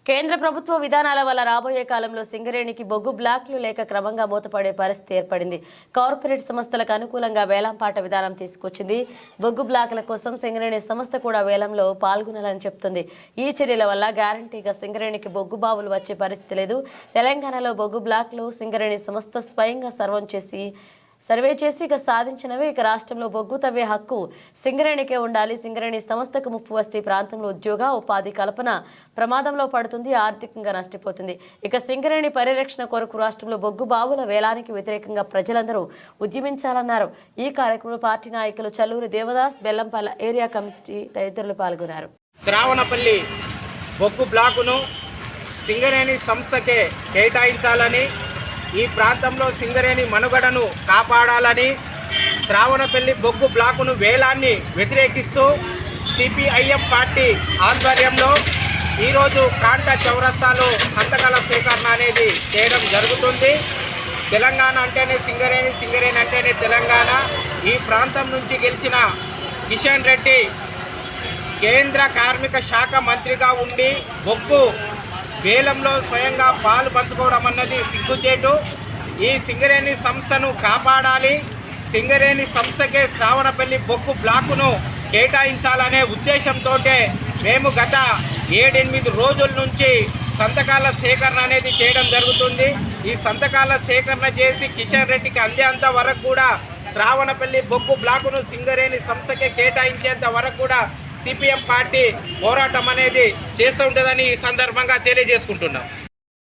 కేంద్ర ప్రభుత్వ విధానాల వల్ల రాబోయే కాలంలో సింగరేణికి బొగ్గు బ్లాక్లు లేక క్రమంగా మూతపడే పరిస్థితి ఏర్పడింది. కార్పొరేట్ సంస్థలకు అనుకూలంగా వేలంపాట విధానం తీసుకొచ్చింది. బొగ్గు బ్లాక్ల కోసం సింగరేణి సంస్థ కూడా వేలంలో పాల్గొనాలని చెప్తుంది. ఈ చర్యల వల్ల గ్యారంటీగా సింగరేణికి బొగ్గు బావులు వచ్చే పరిస్థితి లేదు. తెలంగాణలో బొగ్గు బ్లాక్లు సింగరేణి సంస్థ స్వయంగా సర్వే చేసి సాధించినవి. రాష్ట్రంలో బొగ్గు తవ్వే హక్కు సింగరేణికే ఉండాలి. సింగరేణి సంస్థకు ముప్పు వస్తే ప్రాంతంలో ఉద్యోగ ఉపాధి కల్పన ప్రమాదంలో పడుతుంది, ఆర్థికంగా నష్టపోతుంది. సింగరేణి పరిరక్షణ కొరకు రాష్ట్రంలో బొగ్గు బావుల వేలానికి వ్యతిరేకంగా ప్రజలందరూ ఉద్యమించాలన్నారు. ఈ కార్యక్రమంలో పార్టీ నాయకులు చల్లూరి దేవదాస్, బెల్లంపల్లి ఏరియా కమిటీ తదితరులు పాల్గొన్నారు. శ్రావణపల్లి బొగ్గు బ్లాకును సింగరేణి సంస్థకే కేటాయించాలని, ఈ ప్రాంతంలో సింగరేణి మనుగడను కాపాడాలని, శ్రావణపల్లి బొగ్గు బ్లాకును వేలాన్ని వ్యతిరేకిస్తూ సిపిఐఎం పార్టీ ఆధ్వర్యంలో ఈరోజు కాంటా చౌరస్తాలో సంతకాల సేకరణ అనేది చేయడం జరుగుతుంది. తెలంగాణ అంటేనే సింగరేణి, సింగరేణి అంటేనే తెలంగాణ. ఈ ప్రాంతం నుంచి గెలిచిన కిషన్ రెడ్డి కేంద్ర కార్మిక శాఖ మంత్రిగా ఉండి బొగ్గు వేలంలో స్వయంగా పాలు పంచుకోవడం అన్నది సిగ్గుచేటు. ఈ సింగరేణి సంస్థను కాపాడాలి, సింగరేణి సంస్థకే శ్రావణపల్లి బొగ్గు బ్లాకును కేటాయించాలనే ఉద్దేశంతో మేము గత 7-8 రోజుల నుంచి సంతకాల సేకరణ అనేది చేయడం జరుగుతుంది. ఈ సంతకాల సేకరణ చేసి కిషన్ రెడ్డికి అందేంత వరకు కూడా, శ్రావణపల్లి బొగ్గు బ్లాకును సింగరేణి సంస్థకే కేటాయించేంత వరకు కూడా సిపిఎం పార్టీ పోరాటం అనేది చేస్తూ ఉంటుందని ఈ సందర్భంగా తెలియజేసుకుంటున్నాం.